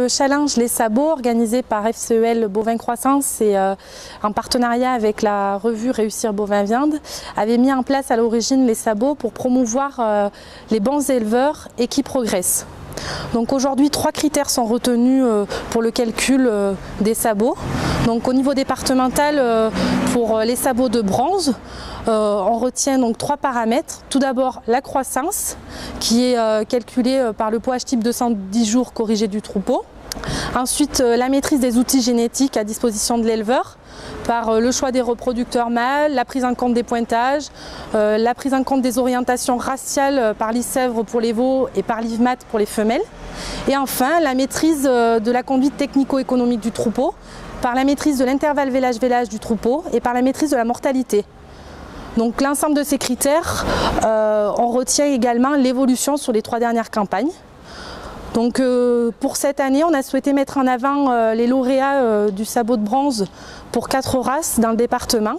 le challenge Les Sabots, organisé par FCEL Bovin Croissance et en partenariat avec la revue Réussir Bovin Viande, avait mis en place à l'origine Les Sabots pour promouvoir les bons éleveurs et qui progressent. Donc aujourd'hui, 3 critères sont retenus pour le calcul des sabots. Donc au niveau départemental, pour les sabots de bronze, on retient donc 3 paramètres. Tout d'abord la croissance, qui est calculée par le poids type 210 jours corrigé du troupeau. Ensuite, la maîtrise des outils génétiques à disposition de l'éleveur, par le choix des reproducteurs mâles, la prise en compte des pointages, la prise en compte des orientations raciales par l'ICEVRE pour les veaux et par l'IVMAT pour les femelles. Et enfin, la maîtrise de la conduite technico-économique du troupeau, par la maîtrise de l'intervalle vélage-vélage du troupeau et par la maîtrise de la mortalité. Donc l'ensemble de ces critères, on retient également l'évolution sur les 3 dernières campagnes. Donc pour cette année, on a souhaité mettre en avant les lauréats du sabot de bronze pour 4 races dans le département.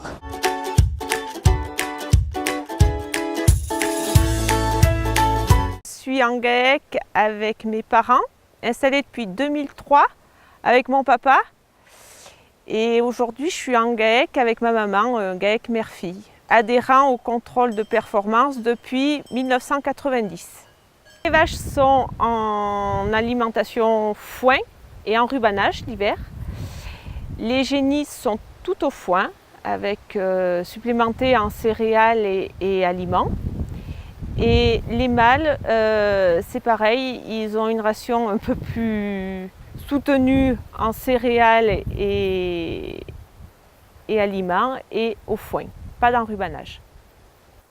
Je suis en GAEC avec mes parents, installée depuis 2003 avec mon papa. Et aujourd'hui, je suis en GAEC avec ma maman, GAEC mère-fille, adhérent au contrôle de performance depuis 1990. Les vaches sont en alimentation foin et en rubanage l'hiver. Les génisses sont tout au foin, avec supplémentés en céréales et aliments. Et les mâles, c'est pareil, ils ont une ration un peu plus soutenue en céréales et aliments et au foin, pas d'enrubanage.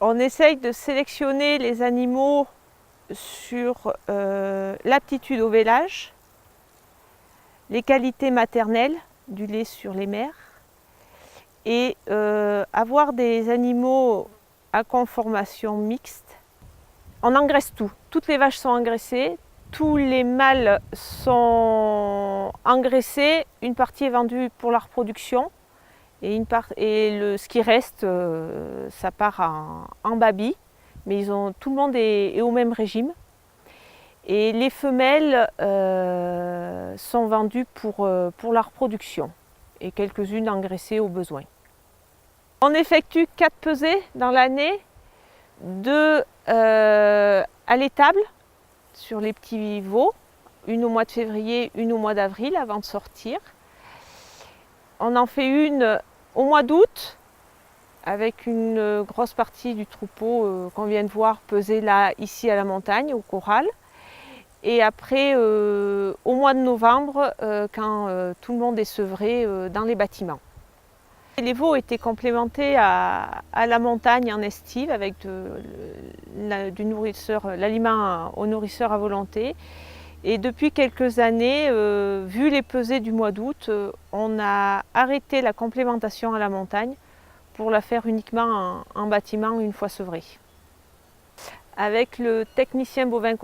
On essaye de sélectionner les animaux sur l'aptitude au vélage, les qualités maternelles du lait sur les mères et avoir des animaux à conformation mixte. On engraisse tout, toutes les vaches sont engraissées, tous les mâles sont engraissés, une partie est vendue pour la reproduction et, ce qui reste, ça part en babie. Mais tout le monde est au même régime. Et les femelles sont vendues pour la reproduction et quelques-unes engraissées au besoin. On effectue 4 pesées dans l'année, 2 à l'étable sur les petits veaux, une au mois de février, une au mois d'avril avant de sortir. On en fait une au mois d'août, avec une grosse partie du troupeau qu'on vient de voir peser là, ici à la montagne, au corral. Et après, au mois de novembre, quand tout le monde est sevré dans les bâtiments. Les veaux étaient complémentés à la montagne en estive avec l'aliment aux nourrisseurs à volonté. Et depuis quelques années, vu les pesées du mois d'août, on a arrêté la complémentation à la montagne pour la faire uniquement en bâtiment une fois sevrée. Avec le technicien bovin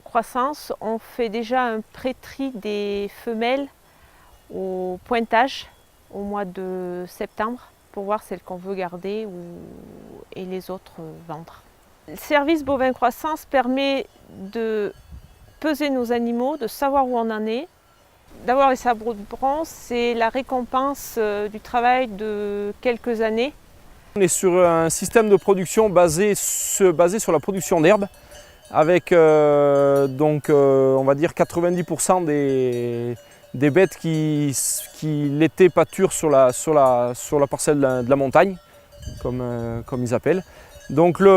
croissance, on fait déjà un pré-tri des femelles au pointage au mois de septembre pour voir celles qu'on veut garder et les autres vendre. Le service bovin croissance permet de peser nos animaux, de savoir où on en est. D'avoir les sabots de bronze, c'est la récompense du travail de quelques années. On est sur un système de production basé sur la production d'herbe, avec on va dire 90% des bêtes qui l'été pâturent sur la parcelle de la montagne, comme ils appellent. Donc le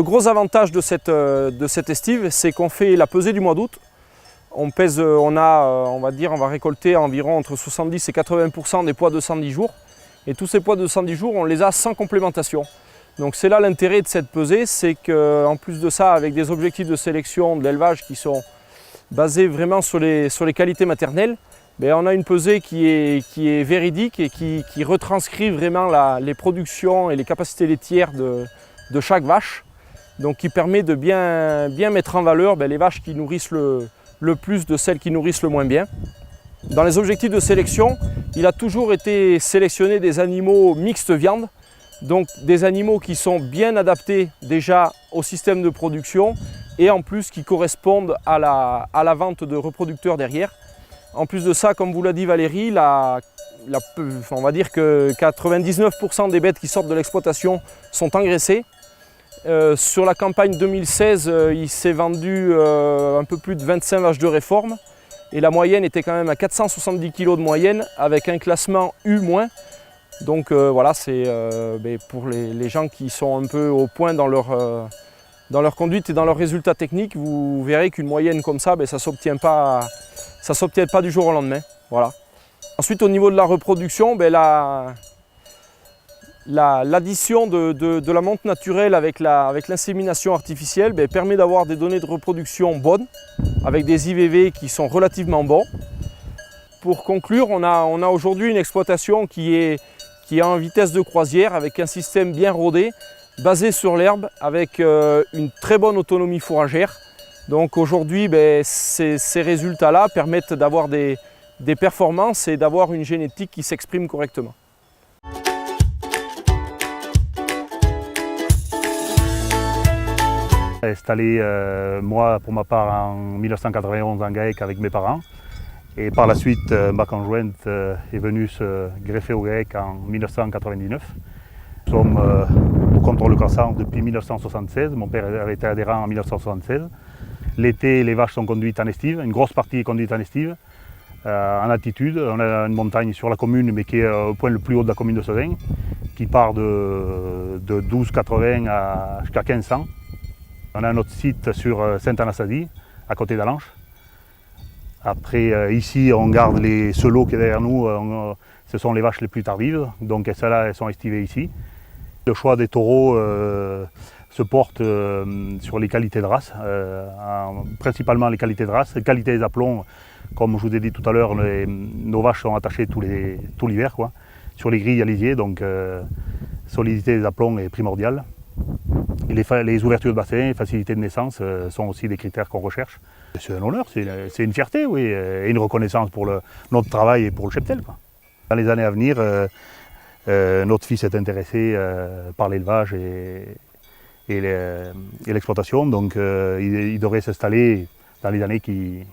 gros avantage de cette estive, c'est qu'on fait la pesée du mois d'août. On va récolter environ entre 70 et 80% des poids de 110 jours. Et tous ces poids de 110 jours, on les a sans complémentation. Donc c'est là l'intérêt de cette pesée, c'est qu'en plus de ça, avec des objectifs de sélection de l'élevage qui sont basés vraiment sur les qualités maternelles, on a une pesée qui est véridique et qui retranscrit vraiment les productions et les capacités laitières de chaque vache. Donc qui permet de bien mettre en valeur les vaches qui nourrissent le plus de celles qui nourrissent le moins bien. Dans les objectifs de sélection, il a toujours été sélectionné des animaux mixtes viande, donc des animaux qui sont bien adaptés déjà au système de production, et en plus qui correspondent à la vente de reproducteurs derrière. En plus de ça, comme vous l'a dit Valérie, on va dire que 99% des bêtes qui sortent de l'exploitation sont engraissées. Sur la campagne 2016, il s'est vendu un peu plus de 25 vaches de réforme et la moyenne était quand même à 470 kg de moyenne avec un classement U-. Donc voilà, c'est pour les gens qui sont un peu au point dans leur conduite et dans leurs résultats techniques, vous verrez qu'une moyenne comme ça, ça ne s'obtient pas du jour au lendemain. Voilà. Ensuite, au niveau de la reproduction, l'addition de la monte naturelle avec l'insémination artificielle permet d'avoir des données de reproduction bonnes, avec des IVV qui sont relativement bons. Pour conclure, on a aujourd'hui une exploitation qui est en vitesse de croisière, avec un système bien rodé, basé sur l'herbe, avec une très bonne autonomie fourragère. Donc aujourd'hui, ces résultats-là permettent d'avoir des performances et d'avoir une génétique qui s'exprime correctement. Installé, moi, pour ma part, en 1991 en GAEC avec mes parents. Et par la suite, ma conjointe est venue se greffer au GAEC en 1999. Nous sommes au contrôle croissance depuis 1976. Mon père avait été adhérent en 1976. L'été, les vaches sont conduites en estive. Une grosse partie est conduite en estive, en altitude. On a une montagne sur la commune, mais qui est au point le plus haut de la commune de Sezin, qui part de 1280 jusqu'à 1500. On a notre site sur Sainte-Anastasie, à côté d'Alanche. Après, ici, on garde ce lot qui est derrière nous, ce sont les vaches les plus tardives, donc celles-là, elles sont estivées ici. Le choix des taureaux se porte sur les qualités de race, principalement les qualités de race. Les qualités des aplombs, comme je vous ai dit tout à l'heure, nos vaches sont attachées tout l'hiver, sur les grilles à lisier, donc solidité des aplombs est primordiale. Et les ouvertures de bassin, facilité de naissance sont aussi des critères qu'on recherche. C'est un honneur, c'est une fierté, oui, et une reconnaissance pour notre travail et pour le cheptel. Dans les années à venir, notre fils est intéressé par l'élevage et l'exploitation, donc il devrait s'installer dans les années qui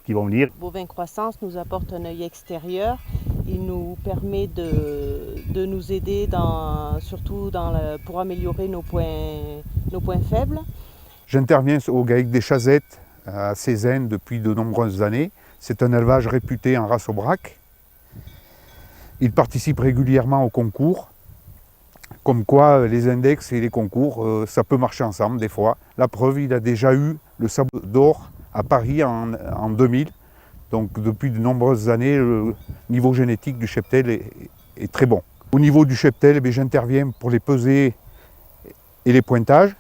vont venir. Bovin Croissance nous apporte un œil extérieur. Il nous permet de nous aider surtout pour améliorer nos points faibles. J'interviens au GAEC des Chazettes à Sezin depuis de nombreuses années. C'est un élevage réputé en race Aubrac. Il participe régulièrement aux concours. Comme quoi les index et les concours, ça peut marcher ensemble des fois. La preuve, il a déjà eu le sabot d'or à Paris en 2000. Donc depuis de nombreuses années, le niveau génétique du cheptel est très bon. Au niveau du cheptel, j'interviens pour les pesées et les pointages.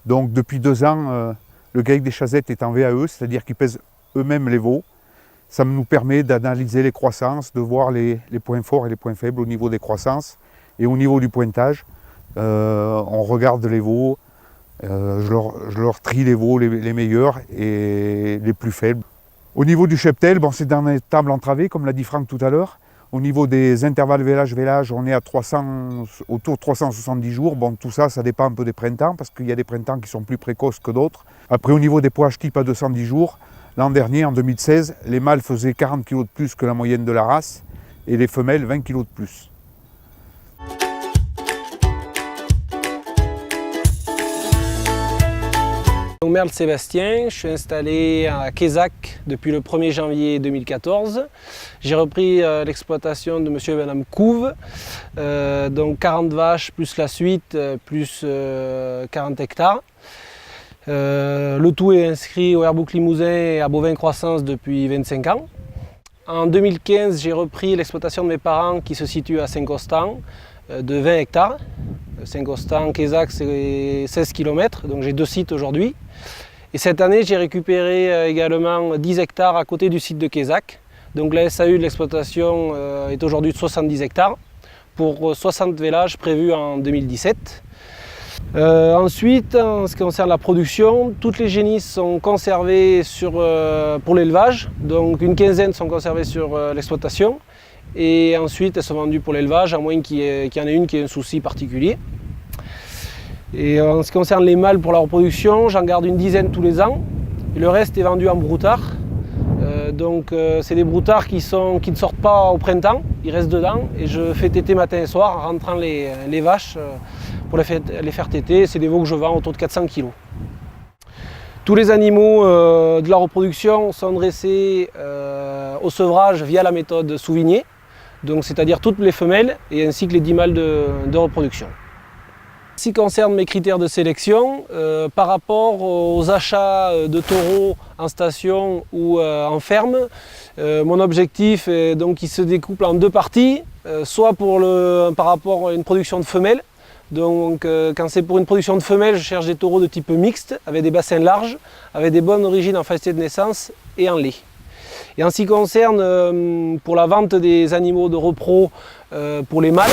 Donc depuis 2 ans, le GAEC des Chazettes est en VAE, c'est-à-dire qu'ils pèsent eux-mêmes les veaux. Ça nous permet d'analyser les croissances, de voir les points forts et les points faibles au niveau des croissances. Et au niveau du pointage, on regarde les veaux, je leur trie les veaux les meilleurs et les plus faibles. Au niveau du cheptel, c'est dans une table entravée, comme l'a dit Franck tout à l'heure. Au niveau des intervalles vélage, on est à autour de 370 jours. Bon, tout ça, ça dépend un peu des printemps, parce qu'il y a des printemps qui sont plus précoces que d'autres. Après, au niveau des poids type à 210 jours, l'an dernier, en 2016, les mâles faisaient 40 kg de plus que la moyenne de la race, et les femelles 20 kg de plus. Merle Sébastien, je suis installé à Quézac depuis le 1er janvier 2014. J'ai repris l'exploitation de monsieur et madame Couve, donc 40 vaches plus la suite, plus 40 hectares. Le tout est inscrit au Airbook Limousin et à Bovin Croissance depuis 25 ans. En 2015, j'ai repris l'exploitation de mes parents qui se situe à Saint-Constant de 20 hectares. Saint-Constant, Quézac, c'est 16 km, donc j'ai 2 sites aujourd'hui. Et cette année, j'ai récupéré également 10 hectares à côté du site de Quézac. Donc la SAU de l'exploitation est aujourd'hui de 70 hectares pour 60 vélages prévus en 2017. Ensuite, en ce qui concerne la production, toutes les génisses sont conservées pour l'élevage, donc une quinzaine sont conservées sur l'exploitation. Et ensuite, elles sont vendues pour l'élevage, à moins qu'il y en ait une qui ait un souci particulier. Et en ce qui concerne les mâles pour la reproduction, j'en garde une dizaine tous les ans. Et le reste est vendu en broutard. C'est des broutards qui ne sortent pas au printemps, ils restent dedans. Et je fais téter matin et soir en rentrant les vaches pour les faire téter. C'est des veaux que je vends autour de 400 kg. Tous les animaux de la reproduction sont dressés au sevrage via la méthode Souvigné, c'est-à-dire toutes les femelles et ainsi que les 10 mâles de reproduction. En ce qui concerne mes critères de sélection, par rapport aux achats de taureaux en station ou en ferme, mon objectif est donc qui se découpe en deux parties, soit par rapport à une production de femelles. Quand c'est pour une production de femelles, je cherche des taureaux de type mixte, avec des bassins larges, avec des bonnes origines en facilité de naissance et en lait. Et en ce qui concerne pour la vente des animaux de repro pour les mâles,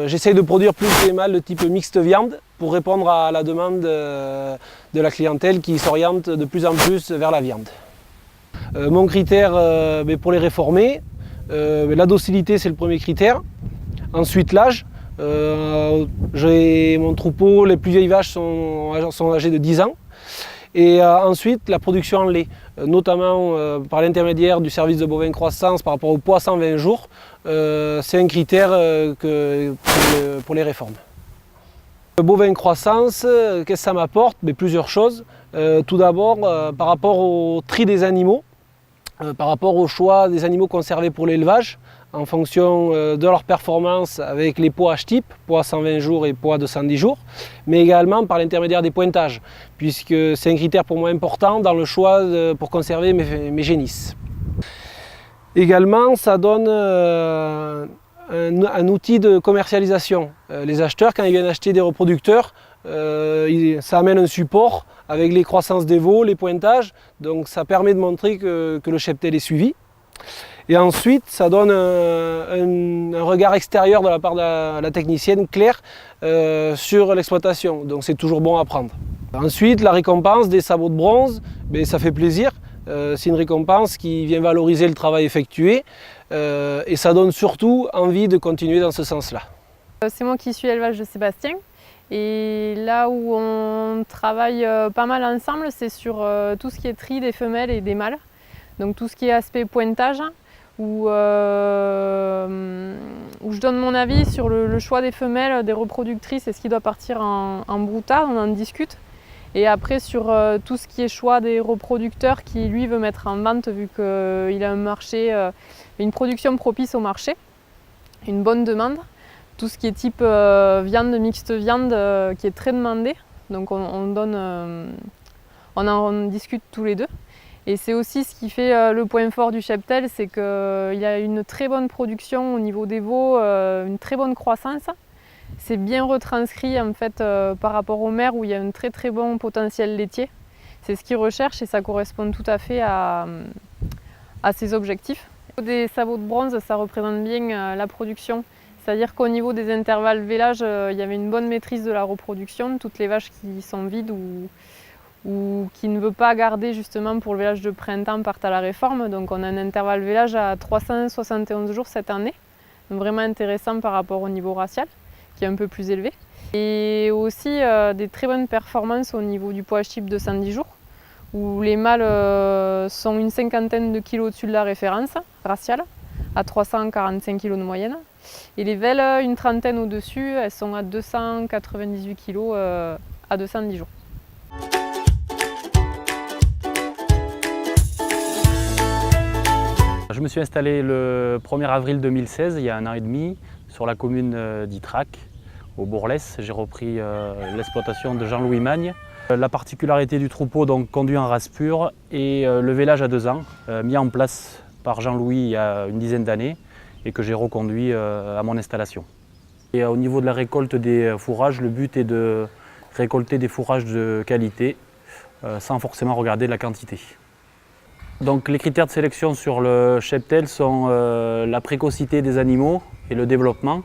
j'essaye de produire plus des mâles de type mixte viande pour répondre à la demande de la clientèle qui s'oriente de plus en plus vers la viande. Mon critère pour les réformer, la docilité c'est le premier critère. Ensuite l'âge. J'ai mon troupeau, les plus vieilles vaches sont âgées de 10 ans. Et ensuite la production en lait, notamment par l'intermédiaire du service de bovin croissance par rapport au poids 120 jours, c'est un critère pour les réformes. Le bovin croissance, qu'est-ce que ça m'apporte? Plusieurs choses. Tout d'abord, par rapport au tri des animaux, par rapport au choix des animaux conservés pour l'élevage, en fonction de leur performance avec les poids H-type, poids 120 jours et poids 210 jours, mais également par l'intermédiaire des pointages, puisque c'est un critère pour moi important dans le choix pour conserver mes génisses. Également, ça donne un outil de commercialisation. Les acheteurs, quand ils viennent acheter des reproducteurs, ça amène un support avec les croissances des veaux, les pointages, donc ça permet de montrer que le cheptel est suivi. Et ensuite, ça donne un regard extérieur de la part de la technicienne, Claire, sur l'exploitation. Donc c'est toujours bon à prendre. Ensuite, la récompense des sabots de bronze, ça fait plaisir. C'est une récompense qui vient valoriser le travail effectué et ça donne surtout envie de continuer dans ce sens-là. C'est moi qui suis l'élevage de Sébastien. Et là où on travaille pas mal ensemble, c'est sur tout ce qui est tri des femelles et des mâles. Donc tout ce qui est aspect pointage, où je donne mon avis sur le choix des femelles, des reproductrices et ce qui doit partir en broutard, on en discute. Et après sur tout ce qui est choix des reproducteurs qui lui veut mettre en vente vu qu'il a un marché, une production propice au marché, une bonne demande. Tout ce qui est type viande, mixte viande qui est très demandé. Donc on en discute tous les deux. Et c'est aussi ce qui fait le point fort du cheptel, c'est qu'il y a une très bonne production au niveau des veaux, une très bonne croissance. C'est bien retranscrit en fait par rapport aux mères où il y a un très très bon potentiel laitier. C'est ce qu'ils recherchent et ça correspond tout à fait à ces objectifs. Des sabots de bronze, ça représente bien la production. C'est-à-dire qu'au niveau des intervalles vélage, il y avait une bonne maîtrise de la reproduction. Toutes les vaches qui sont vides ou qui ne veut pas garder justement pour le vélage de printemps partent à la réforme. Donc on a un intervalle vélage à 371 jours cette année, vraiment intéressant par rapport au niveau racial, qui est un peu plus élevé. Et aussi des très bonnes performances au niveau du poids type de 110 jours, où les mâles sont une cinquantaine de kilos au-dessus de la référence raciale, à 345 kg de moyenne. Et les velles, une trentaine au-dessus, elles sont à 298 kg à 210 jours. Je me suis installé le 1er avril 2016, il y a 1 an et demi, sur la commune d'Ytrac, au Bourlès. J'ai repris l'exploitation de Jean-Louis Magne. La particularité du troupeau, donc conduit en race pure, et le vélage à 2 ans, mis en place par Jean-Louis il y a une dizaine d'années et que j'ai reconduit à mon installation. Et au niveau de la récolte des fourrages, le but est de récolter des fourrages de qualité sans forcément regarder la quantité. Donc les critères de sélection sur le cheptel sont la précocité des animaux et le développement.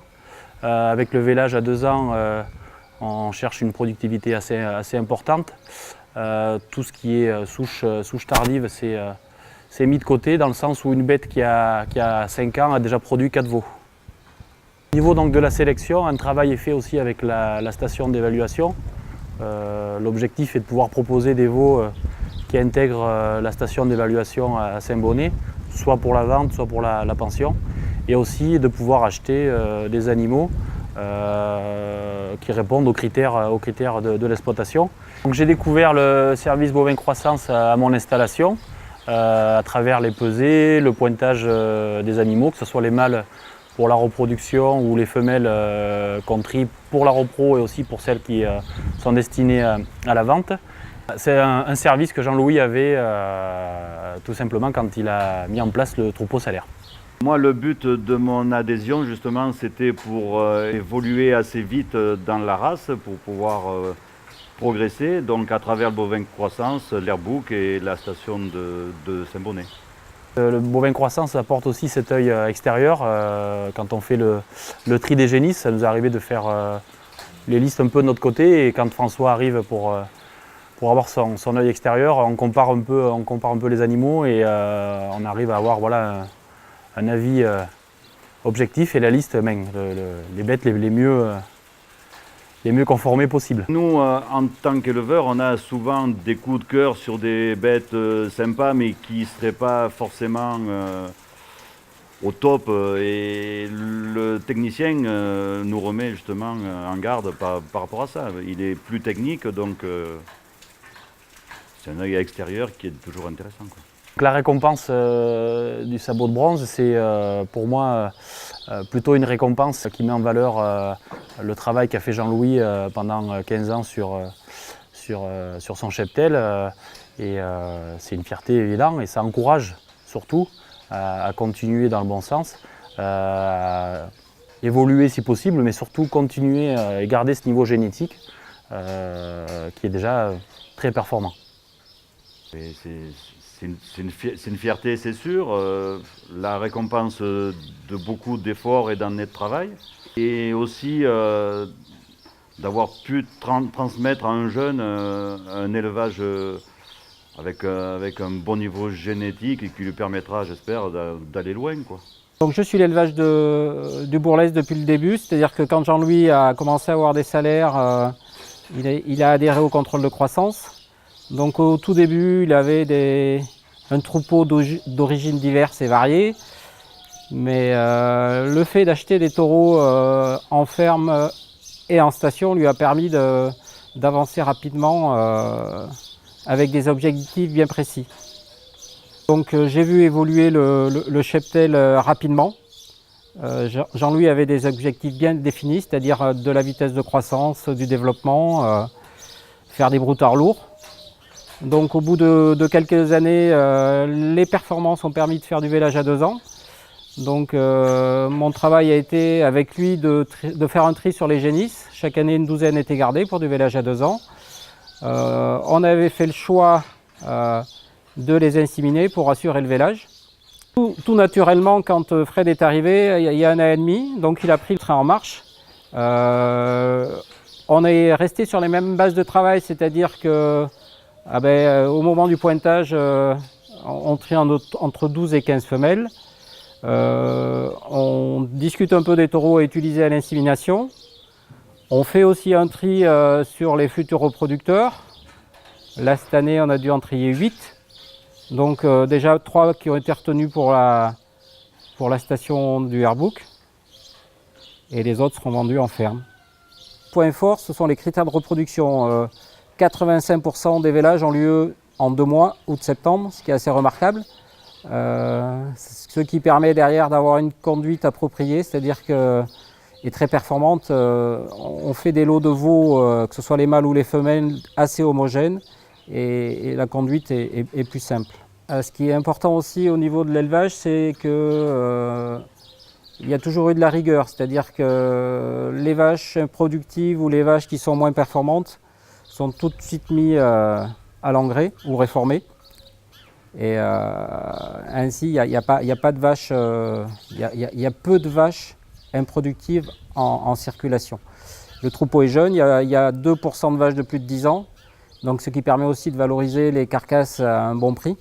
Avec le vélage à 2 ans, on cherche une productivité assez importante. Tout ce qui est souche tardive, c'est mis de côté dans le sens où une bête qui a 5 ans a déjà produit 4 veaux. Au niveau donc de la sélection, un travail est fait aussi avec la station d'évaluation. L'objectif est de pouvoir proposer des veaux qui intègrent la station d'évaluation à Saint-Bonnet, soit pour la vente, soit pour la pension, et aussi de pouvoir acheter des animaux qui répondent aux critères de l'exploitation. J'ai découvert le service bovin croissance à mon installation à travers les pesées, le pointage des animaux, que ce soit les mâles pour la reproduction ou les femelles qu'on trie pour la repro et aussi pour celles qui sont destinées à la vente. C'est un service que Jean-Louis avait tout simplement quand il a mis en place le troupeau salaire. Moi, le but de mon adhésion, justement, c'était pour évoluer assez vite dans la race, pour pouvoir progresser, donc à travers le bovin croissance, l'Airbook et la station de Saint-Bonnet. Le bovin croissance apporte aussi cet œil extérieur. Quand on fait le tri des génisses, ça nous est arrivé de faire les listes un peu de notre côté, et quand François arrive pour avoir son œil extérieur, on compare un peu les animaux et on arrive à avoir voilà, un avis objectif et la liste, les bêtes les mieux conformées possibles. Nous, en tant qu'éleveurs, on a souvent des coups de cœur sur des bêtes sympas, mais qui ne seraient pas forcément au top. Et le technicien nous remet justement en garde par rapport à ça. Il est plus technique, donc c'est un œil extérieur qui est toujours intéressant, quoi. La récompense du sabot de bronze, c'est pour moi plutôt une récompense qui met en valeur le travail qu'a fait Jean-Louis pendant 15 ans sur son cheptel. Et c'est une fierté évidente et ça encourage surtout à continuer dans le bon sens, à évoluer si possible, mais surtout continuer et garder ce niveau génétique qui est déjà très performant. C'est une fierté, c'est sûr, la récompense de beaucoup d'efforts et d'années de travail, et aussi d'avoir pu transmettre à un jeune un élevage avec un bon niveau génétique et qui lui permettra, j'espère, d'aller loin, quoi. Donc je suis l'élevage du Bourlès depuis le début, c'est-à-dire que quand Jean-Louis a commencé à avoir des salaires, il a adhéré au contrôle de croissance. Donc au tout début, il avait un troupeau d'origines diverses et variées, mais le fait d'acheter des taureaux en ferme et en station lui a permis d'avancer rapidement avec des objectifs bien précis. Donc j'ai vu évoluer le cheptel rapidement. Jean-Louis avait des objectifs bien définis, c'est-à-dire de la vitesse de croissance, du développement, faire des broutards lourds. Donc au bout de quelques années, les performances ont permis de faire du vélage à 2 ans. Donc mon travail a été avec lui de faire un tri sur les génisses. Chaque année, une douzaine était gardée pour du vélage à 2 ans. On avait fait le choix de les inséminer pour assurer le vélage. Tout naturellement, quand Fred est arrivé, il y a 1 an et demi, donc il a pris le train en marche. On est resté sur les mêmes bases de travail, c'est-à-dire que au moment du pointage, on trie entre 12 et 15 femelles. On discute un peu des taureaux à utiliser à l'insémination. On fait aussi un tri sur les futurs reproducteurs. Là, cette année, on a dû en trier 8. Donc déjà 3 qui ont été retenus pour la station du Airbook. Et les autres seront vendus en ferme. Point fort, ce sont les critères de reproduction. 85% des vélages ont lieu en 2 mois, août-septembre, ce qui est assez remarquable. Ce qui permet derrière d'avoir une conduite appropriée, c'est-à-dire que est très performante. On fait des lots de veaux, que ce soit les mâles ou les femelles, assez homogènes et la conduite est plus simple. Ce qui est important aussi au niveau de l'élevage, c'est que il y a toujours eu de la rigueur, c'est-à-dire que les vaches productives ou les vaches qui sont moins performantes sont tout de suite mis à l'engrais ou réformées. Et ainsi, il y a pas de vaches, il y a peu de vaches improductives en circulation. Le troupeau est jeune, il y a 2% de vaches de plus de 10 ans, donc ce qui permet aussi de valoriser les carcasses à un bon prix.